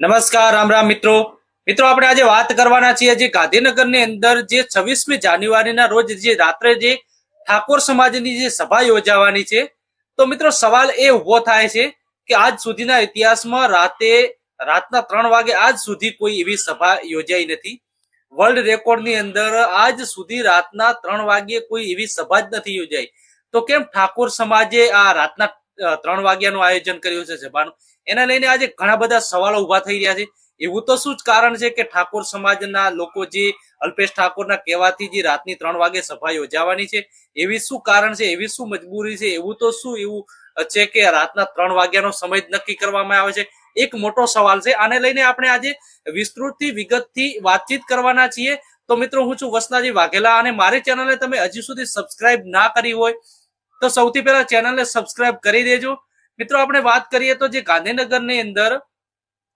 નમસ્કાર રામ રામ મિત્રો આપણે આજે વાત કરવાના છીએ જે ગાંધીનગરની અંદર જે 26મી જાન્યુઆરીના રોજ જે રાત્રે જે ઠાકોર સમાજની જે સભા યોજાવાની છે તો મિત્રો સવાલ એ ઉભો થાય છે કે આજ સુધીના ઇતિહાસમાં રાતના 3 વાગે આજ સુધી કોઈ એવી સભા યોજાઈ નથી। વર્લ્ડ રેકોર્ડની અંદર આજ સુધી રાતના 3 વાગ્યે કોઈ એવી સભા જ નથી યોજાઈ, તો કેમ ઠાકોર સમાજે આ રાતના 3 વાગ્યાનું આયોજન કર્યું છે સભાનું? એના લઈને આજે ઘણા બધા સવાલો ઉભા થઈ રહ્યા છે। એવું તો શું જ કારણ છે કે ઠાકોર સમાજના લોકો જે અલ્પેશ ઠાકોરના કહેવાથી જે રાતની 3 વાગે સભા યોજાવાની છે, એવી શું કારણ છે, એવી શું મજબૂરી છે, એવું તો શું એવું છે કે રાતના 3 વાગ્યાનો સમય જ નક્કી કરવામાં આવે છે? એક મોટો સવાલ છે। આને લઈને આપણે આજે વિસ્તૃતથી વિગતથી વાતચીત કરવાના છીએ। તો મિત્રો, હું છું વસનાજી વાઘેલા અને મારી ચેનલને તમે હજી સુધી સબસ્ક્રાઇબ ના કરી હોય તો સૌથી પહેલા ચેનલને સબસ્ક્રાઇબ કરી દેજો। મિત્રો, આપણે વાત કરીએ તો જે ગાંધીનગરની અંદર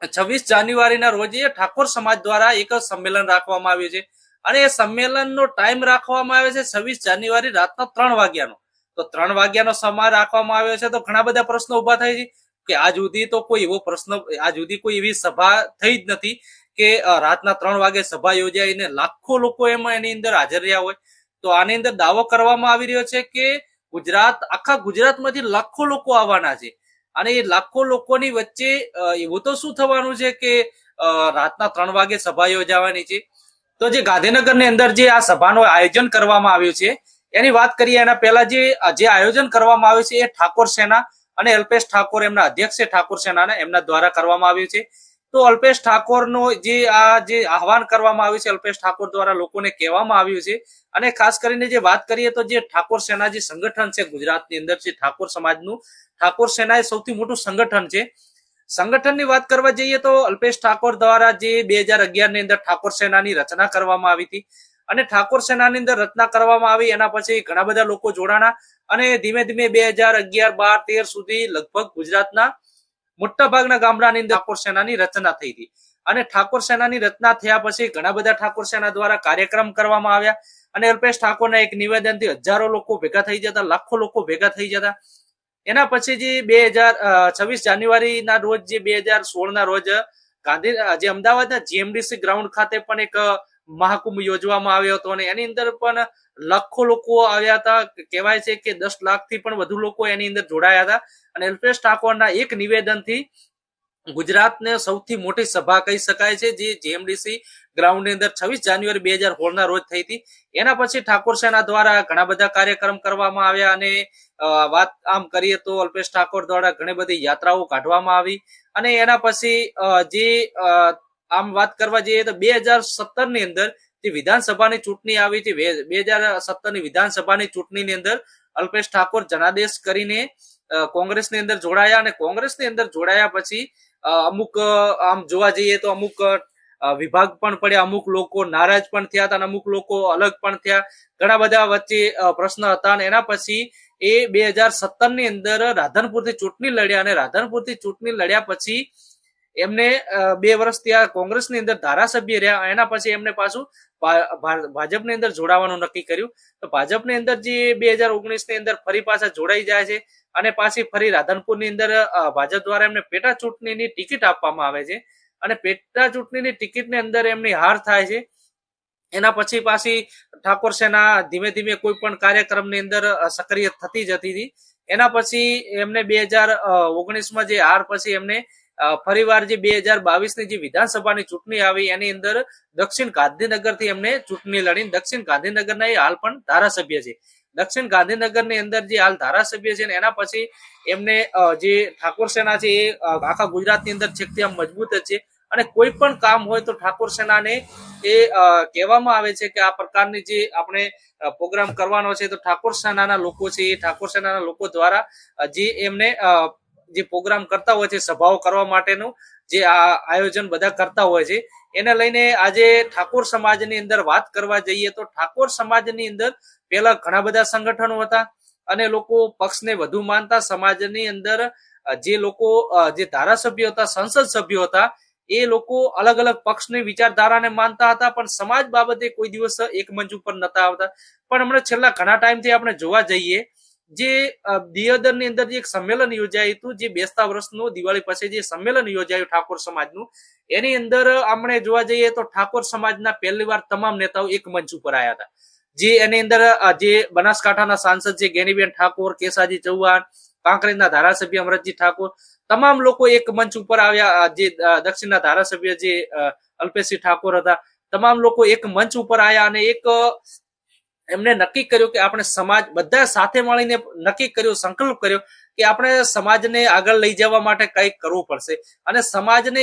26 જાન્યુઆરીના રોજ ઠાકોર સમાજ દ્વારા એક સંમેલન રાખવામાં આવ્યું છે અને એ સંમેલનનો ટાઈમ રાખવામાં આવ્યો છે 26 જાન્યુઆરી રાતના 3 વાગ્યાનો। તો 3 વાગ્યાનો સમય રાખવામાં આવ્યો છે તો ઘણા બધા પ્રશ્નો ઉભા થાય છે કે આજ સુધી તો કોઈ એવો પ્રશ્ન, આજ સુધી કોઈ એવી સભા થઈ જ નથી કે રાતના 3 વાગે સભા યોજાઈને લાખો લોકો એમાં એની અંદર હાજર રહ્યા હોય। તો આની અંદર દાવો કરવામાં આવી રહ્યો છે કે આખા ગુજરાતમાંથી લાખો લોકો આવવાના છે અને એ લાખો લોકોની વચ્ચે એવું તો શું થવાનું છે કે રાતના 3 વાગે સભા યોજાવાની છે। તો જે ગાંધીનગરની અંદર જે આ સભાનું આયોજન કરવામાં આવ્યું છે એની વાત કરીએ એના પહેલા જે આયોજન કરવામાં આવ્યું છે એ ઠાકોર સેના અને અલ્પેશ ઠાકોર, એમના અધ્યક્ષ છે ઠાકોર સેનાના, એમના દ્વારા કરવામાં આવ્યું છે। તો અલ્પેશ ઠાકોરનો જે આહવાન કરવામાં આવ્યું છે, અલ્પેશ ઠાકોર દ્વારા લોકોને કહેવામાં આવ્યું છે। અને ખાસ કરીને જે વાત કરીએ તો જે ઠાકોર સેના જે સંગઠન છે ગુજરાતની અંદર, જે ઠાકોર સમાજનું, ઠાકોર સેના એ સૌથી મોટું સંગઠન છે। સંગઠનની વાત કરવા જઈએ તો અલ્પેશ ઠાકોર દ્વારા જે 2011 ની અંદર ઠાકોર સેનાની રચના કરવામાં આવી હતી અને ઠાકોર સેનાની અંદર રચના કરવામાં આવી એના પછી ઘણા બધા લોકો જોડાણા અને ધીમે ધીમે 2011, 12, 13 સુધી લગભગ ગુજરાતના મોટા ભાગના ગામડાની અંદર ઠાકોર સેનાની રચના થઈ હતી અને ઠાકોર સેનાની રચના થયા પછી ઘણા બધા ઠાકોર સેના દ્વારા કાર્યક્રમ કરવામાં આવ્યા અને અલ્પેશ ઠાકોરના એક નિવેદનથી હજારો લોકો ભેગા થઈ જતા, લાખો લોકો ભેગા થઈ જતા। એના પછી જે 26 જાન્યુઆરીના રોજ, જે 2016ના રોજ જે અમદાવાદના જીએમડીસી ગ્રાઉન્ડ ખાતે પણ એક મહાકુંભ યોજવામાં આવ્યો હતો અને એની અંદર પણ લાખો લોકો આવ્યા હતા। કહેવાય છે કે 10 લાખથી પણ વધુ લોકો એની અંદર જોડાયા હતા અને અલ્પેશ ઠાકોરના એક નિવેદનથી ગુજરાતને સૌથી મોટી સભા કહી શકાય છે જે જીએમડીસી ગ્રાઉન્ડની અંદર 26 જાન્યુઆરી 2016ના રોજ થઈ હતી। એના પછી ઠાકોર સેના દ્વારા ઘણા બધા કાર્યક્રમ કરવામાં આવ્યા અને વાત આમ કરીએ તો અલ્પેશ ઠાકોર દ્વારા ઘણી બધી યાત્રાઓ કાઢવામાં આવી અને એના પછી જે આમ વાત કરવા જઈએ તો 2017ની અંદર જે વિધાનસભાની ચૂંટણી આવી હતી, 2017ની વિધાનસભાની ચૂંટણીની અંદર અલ્પેશ ઠાકોર જનાદેશ કરીને કોંગ્રેસની અંદર જોડાયા અને કોંગ્રેસની અંદર જોડાયા પછી અમુક આમ જોવા જઈએ તો અમુક વિભાગ પણ પડ્યા, અમુક લોકો નારાજ પણ થયા હતા અને અમુક લોકો અલગ પણ થયા। ઘણા બધા વચ્ચે પ્રશ્ન હતા અને એના પછી એ 2017ની અંદર રાધનપુરથી ચૂંટણી લડ્યા અને રાધનપુરથી ચૂંટણી લડ્યા પછી એમને 2 વર્ષ ત્યાં કોંગ્રેસની અંદર ધારાસભ્ય રહ્યા। એના પછી એમને પાછું ભાજપની અંદર જોડાવાનું નક્કી કર્યું। તો ભાજપની અંદર જે 2019ની અંદર ફરી પાછા જોડાઈ જાય છે અને પાછી ફરી રાધનપુરની અંદર ભાજપ દ્વારા એમને પેટા ચૂંટણીની ટિકિટ આપવામાં આવે છે અને પેટા ચૂંટણીની ટિકિટની અંદર એમની હાર થાય છે। એના પછી પાછી ઠાકોર સેના ધીમે ધીમે કોઈ પણ કાર્યક્રમની અંદર સક્રિય થતી જતી હતી। એના પછી એમને 2019માં જે હાર પછી એમને ફરીવાર જે 2022ની જે વિધાનસભાની ચૂંટણી આવી એની અંદર દક્ષિણ ગાંધીનગરથી એમને ચૂંટણી લડી, દક્ષિણ ગાંધીનગરના એ હાલ પણ ધારાસભ્ય છે। દક્ષિણ ગાંધીનગરની અંદર જે હાલ ધારાસભ્ય છે એના પછી એમને જે ઠાકોર સેના છે એ આખા ગુજરાતની અંદર છેકથી આમ મજબૂત જ છે અને કોઈ પણ કામ હોય તો ઠાકોર સેનાને એ કહેવામાં આવે છે કે આ પ્રકારની જે આપણે પ્રોગ્રામ કરવાનો છે તો ઠાકોર સેનાના લોકો છે એ ઠાકોર સેનાના લોકો દ્વારા જે એમને જે પ્રોગ્રામ કરતા હોય છે, સભાઓ કરવા માટેનું જે આયોજન બધા કરતા હોય છે, એને લઈને આજે ઠાકોર સમાજની અંદર વાત કરવા જઈએ તો ઠાકોર સમાજની અંદર પહેલા ઘણા બધા સંગઠનો હતા અને લોકો પક્ષને વધુ માનતા। સમાજની અંદર જે લોકો જે ધારાસભ્યો હતા, સંસદ સભ્યો હતા, એ લોકો અલગ અલગ પક્ષની વિચારધારાને માનતા હતા પણ સમાજ બાબતે કોઈ દિવસ એક મંચ ઉપર નતા આવતા। પણ હમણાં છેલ્લા ઘણા ટાઈમથી આપણે જોવા જઈએ જે દિયોદર ની અંદર જે એક સંમેલન યોજાયું હતું, જે બેસતા વર્ષનું દિવાળી પછી જે સંમેલન યોજાયું ઠાકોર સમાજનું, એની અંદર આપણે જોવા જઈએ તો ઠાકોર સમાજના પહેલી વાર તમામ નેતાઓ એક મંચ ઉપર આવ્યા હતા. જે એની અંદર જે બનાસકાંઠાના સાંસદ છે ગેનીબેન ઠાકોર, કેસાજી ચૌહાણ, કાંકરેજના ધારાસભ્ય અમરતજી ઠાકોર, તમામ લોકો એક મંચ ઉપર આવ્યા. જે દક્ષિણના ધારાસભ્ય જે અલ્પેશસિંહ ઠાકોર હતા, તમામ લોકો એક મંચ ઉપર આવ્યા અને એક એમને નક્કી કર્યું કે આપણે સમાજ બધા સાથે મળીને નક્કી કર્યું, સંકલ્પ કર્યો કે આપણે સમાજને આગળ લઈ જવા માટે કંઈક કરવું પડશે. અને સમાજને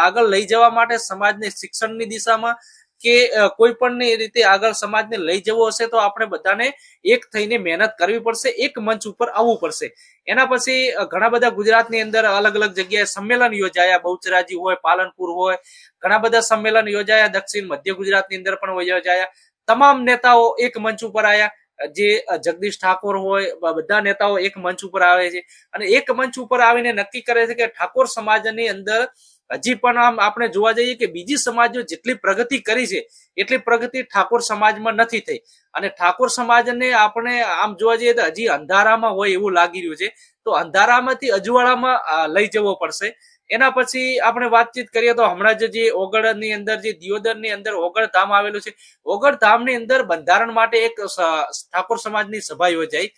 આગળ લઈ જવા માટે સમાજને શિક્ષણની દિશામાં કે કોઈ પણ રીતે આગળ સમાજને લઈ જવો હશે તો આપણે બધાને એક થઈને મહેનત કરવી પડશે, એક મંચ ઉપર આવવું પડશે. એના પછી ઘણા બધા ગુજરાતની અંદર અલગ અલગ જગ્યાએ સંમેલન યોજાયા, બહુચરાજી હોય, પાલનપુર હોય, ઘણા બધા સંમેલન યોજાયા, દક્ષિણ મધ્ય ગુજરાતની અંદર પણ યોજાયા. તમામ નેતાઓ એક મંચ ઉપર આવ્યા. જે જગદીશ ઠાકોર હોય, બધા નેતાઓ એક મંચ ઉપર આવે છે અને એક મંચ ઉપર આવીને નક્કી કરે છે કે ઠાકોર સમાજની અંદર હજી પણ આમ આપણે જોવા જઈએ કે બીજી સમાજો જેટલી પ્રગતિ કરી છે એટલી પ્રગતિ ઠાકોર સમાજમાં નથી થઈ. અને ઠાકોર સમાજને આપણે આમ જોવા જઈએ તો હજી અંધારામાં હોય એવું લાગી રહ્યું છે. તો અંધારામાંથી અજવાળામાં લઈ જવો પડશે. એના પછી આપણે વાતચીત કરીએ તો હમણાં જે ઓગળ ની અંદર જે દિયોદર ની અંદર ઓગળ ધામ આવેલું છે, ઓગળ ધામ ની અંદર બંધારણ માટે એક ઠાકોર સમાજની સભા યોજાઈ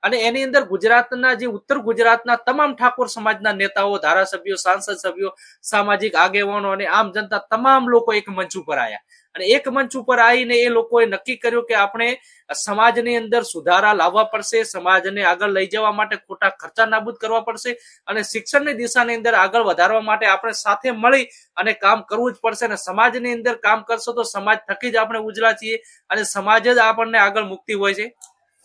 અને એની અંદર ગુજરાતના જે ઉત્તર ગુજરાતના તમામ ઠાકોર સમાજના નેતાઓ, ધારાસભ્યો, સાંસદ સભ્યો, સામાજિક આગેવાનો અને આમ જનતા તમામ લોકો એક મંચ ઉપર આવ્યા. અને એક મંચ ઉપર આવીને એ લોકોએ નક્કી કર્યું કે આપણે સમાજની અંદર સુધારા લાવવા પડશે, સમાજને આગળ લઈ જવા માટે ખોટા ખર્ચા નાબૂદ કરવા પડશે અને શિક્ષણની દિશાની અંદર આગળ વધારવા માટે આપણે સાથે મળી અને કામ કરવું જ પડશે. અને સમાજની અંદર કામ કરશો તો સમાજ થકી જ આપણે ઉજળા છીએ અને સમાજ જ આપણને આગળ મુક્તિ હોય છે.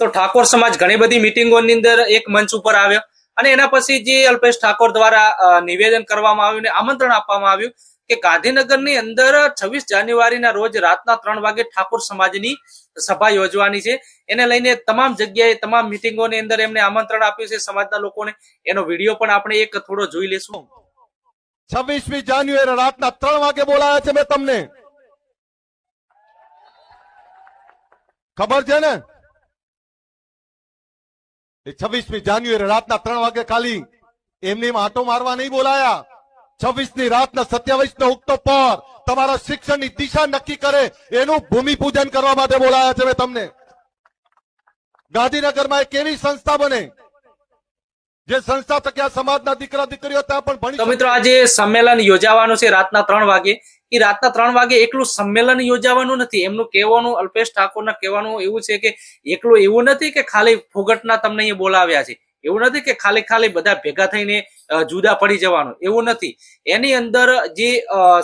તો ઠાકોર સમાજ ઘણી બધી મિટિંગોની અંદર એક મંચ ઉપર આવ્યો અને એના પછી જે અલ્પેશ ઠાકોર દ્વારા નિવેદન કરવામાં આવ્યું ને આમંત્રણ આપવામાં આવ્યું કે ગાંધીનગરની અંદર 26 જાન્યુઆરીના રોજ રાતના 3 વાગે ઠાકોર સમાજની સભા યોજવાની છે. એને લઈને તમામ જગ્યાએ તમામ મિટિંગોની અંદર એમને આમંત્રણ આપ્યું છે સમાજના લોકોને. એનો વિડીયો પણ આપણે એક થોડો જોઈ લેશું. 26મી જાન્યુઆરી રાતના 3 વાગે બોલાયા છે મેં તમને, ખબર છે ને? એ 26મી જાન્યુઆરી રાતના 3 વાગે ખાલી એમની આંટો મારવા નહીં બોલાયા. 26ની રાતના 27નો ઉગતો પર તમારા શિક્ષણની દિશા નક્કી કરે એનું ભૂમિપૂજન કરવા માટે બોલાયા છે મેં તમને. ગાંધીનગરમાં એક એવી સંસ્થા બને જે સંસ્થા થકી આ સમાજના દીકરા દીકરીઓ ત્યાં પણ ભણી. તો મિત્રો આજે સંમેલન યોજાવાનું છે રાતના 3 વાગે. એ રાતના 3 વાગે એકલું સંમેલન યોજાવાનું નથી. એમનું કહેવાનું, અલ્પેશ ઠાકોરના કહેવાનું એવું છે કે એકલું એવું નથી કે ખાલી ફોગટના તમને અહીંયા બોલાવ્યા છે, એવું નથી કે ખાલી બધા ભેગા થઈને જુદા પડી જવાનું, એવું નથી. એની અંદર જે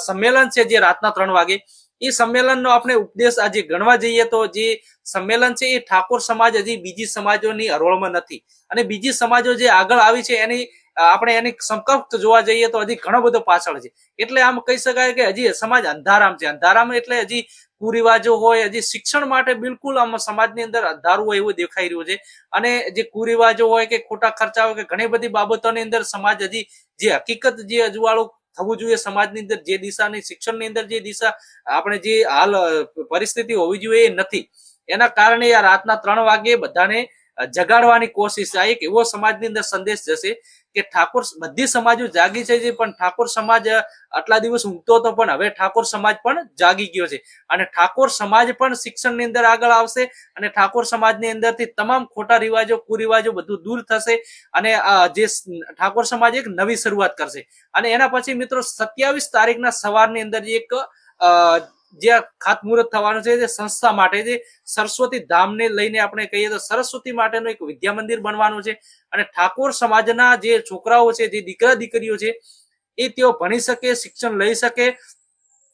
સંમેલન છે જે રાતના 3 વાગે, એ સંમેલનનો આપણે ઉપદેશ આજે ગણવા જઈએ તો જે સંમેલન છે એ ઠાકોર સમાજ હજી બીજી સમાજોની હરોળમાં નથી અને બીજી સમાજો જે આગળ આવી છે એની આપણે એની સમકક્ષ જોવા જઈએ તો હજી ઘણો બધો પાછળ છે. એટલે આમ કહી શકાય કે હજી સમાજ અંધારામ છે. અંધારામાં એટલે હજી કુરિવાજો હોય, હજી શિક્ષણ માટે બિલકુલ આમ સમાજની અંદર અંધારું હોય એવું દેખાઈ રહ્યું છે. અને જે કુરિવાજો હોય કે ખોટા ખર્ચા હોય કે ઘણી બધી બાબતોની અંદર સમાજ હજી જે હકીકત જે અજવાળું થવું જોઈએ સમાજની અંદર, જે દિશાની શિક્ષણની અંદર જે દિશા આપણે જે હાલ પરિસ્થિતિ હોવી જોઈએ એ નથી. એના કારણે આ રાતના 3 વાગે બધાને જગાડવાની કોશિશ, આ એક એવો સમાજની અંદર સંદેશ જશે કે ઠાકોર બધી સમાજો જાગી છે પણ ઠાકોર સમાજ આટલા દિવસ ઊંઘતો હતો પણ હવે ઠાકોર સમાજ પણ જાગી ગયો છે અને ઠાકોર સમાજ પણ શિક્ષણની અંદર આગળ આવશે અને ઠાકોર સમાજની અંદરથી તમામ ખોટા રિવાજો, કુરિવાજો બધું દૂર થશે અને જે ઠાકોર સમાજ એક નવી શરૂઆત કરશે. અને એના પછી મિત્રો 27 તારીખના સવારની અંદર એક જે ખાતમુહૂર્ત થવાનું છે જે સંસ્થા માટે, જે સરસ્વતી ધામને લઈને આપણે કહીએ તો સરસ્વતી માટેનું એક વિદ્યા મંદિર બનવાનું છે અને ઠાકોર સમાજના જે છોકરાઓ છે, જે દીકરા દીકરીઓ છે એ તેઓ ભણી શકે, શિક્ષણ લઈ શકે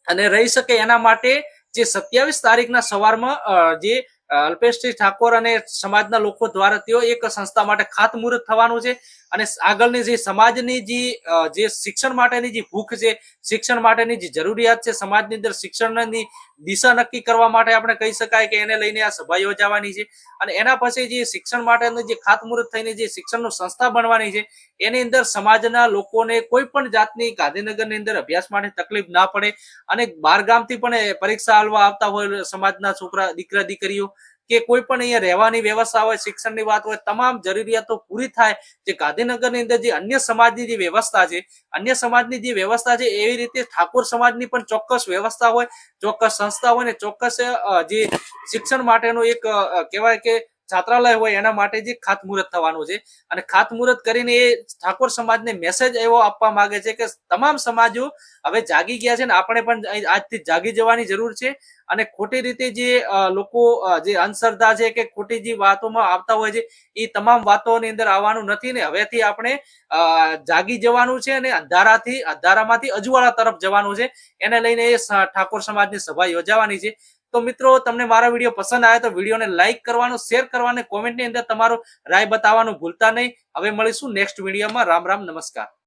અને રહી શકે. એના માટે જે 27 તારીખના સવારમાં જે અલ્પેશસિંહ ઠાકોર અને સમાજના લોકો દ્વારા તેઓ એક સંસ્થા માટે ખાતમુહૂર્ત થવાનું છે અને આગળની જે સમાજની જે શિક્ષણ માટેની જે ભૂખ છે, શિક્ષણ માટેની જે જરૂરિયાત છે, સમાજની અંદર શિક્ષણની દિશા નક્કી કરવા માટે આપણે કહી શકાય કે એને લઈને આ સભા યોજાવાની છે. અને એના પછી જે શિક્ષણ માટેનું જે ખાતમુહૂર્ત થઈને જે શિક્ષણનું સંસ્થા બનવાની છે એની અંદર સમાજના લોકોને કોઈ પણ જાતની ગાંધીનગરની અંદર અભ્યાસ માટે તકલીફ ના પડે અને બહાર ગામથી પણ પરીક્ષા આલવા આવતા હોય સમાજના છોકરા દીકરા દીકરીઓ, કે કોઈ પણ અહીંયા રહેવાની વ્યવસ્થા હોય, શિક્ષણની વાત હોય, તમામ જરૂરિયાતો પૂરી થાય. જે ગાંધીનગરની અંદર જે અન્ય સમાજની જે વ્યવસ્થા છે, અન્ય સમાજની જે વ્યવસ્થા છે એવી રીતે ઠાકોર સમાજની પણ ચોક્કસ વ્યવસ્થા હોય, ચોક્કસ સંસ્થા હોય ને ચોક્કસ જે શિક્ષણ માટેનું એક કહેવાય કે છાત્રાલય હોય એના માટે જે ખાતમુહૂર્ત થવાનું છે. અને ખાતમુહૂર્ત કરીને એ ઠાકોર સમાજને મેસેજ એવો આપવા માંગે છે કે તમામ સમાજો હવે જાગી ગયા છે ને આપણે પણ આજથી જાગી જવાની જરૂર છે. અને ખોટી રીતે જે લોકો જે અંધશ્રદ્ધા છે કે ખોટી જે વાતોમાં આવતા હોય છે એ તમામ વાતોની અંદર આવવાનું નથી ને હવેથી આપણે જાગી જવાનું છે અને અંધારામાંથી અજવાળા તરફ જવાનું છે. એને લઈને એ ઠાકોર સમાજની સભા યોજાવાની છે. તો મિત્રો તમને મારો વિડીયો પસંદ આવે તો વિડીયોને લાઈક કરવાનું, શેર કરવાનું, કોમેન્ટની અંદર તમારો રાય બતાવવાનું ભૂલતા નહીં. હવે મળીશું નેક્સ્ટ વિડીયોમાં. રામ રામ, નમસ્કાર.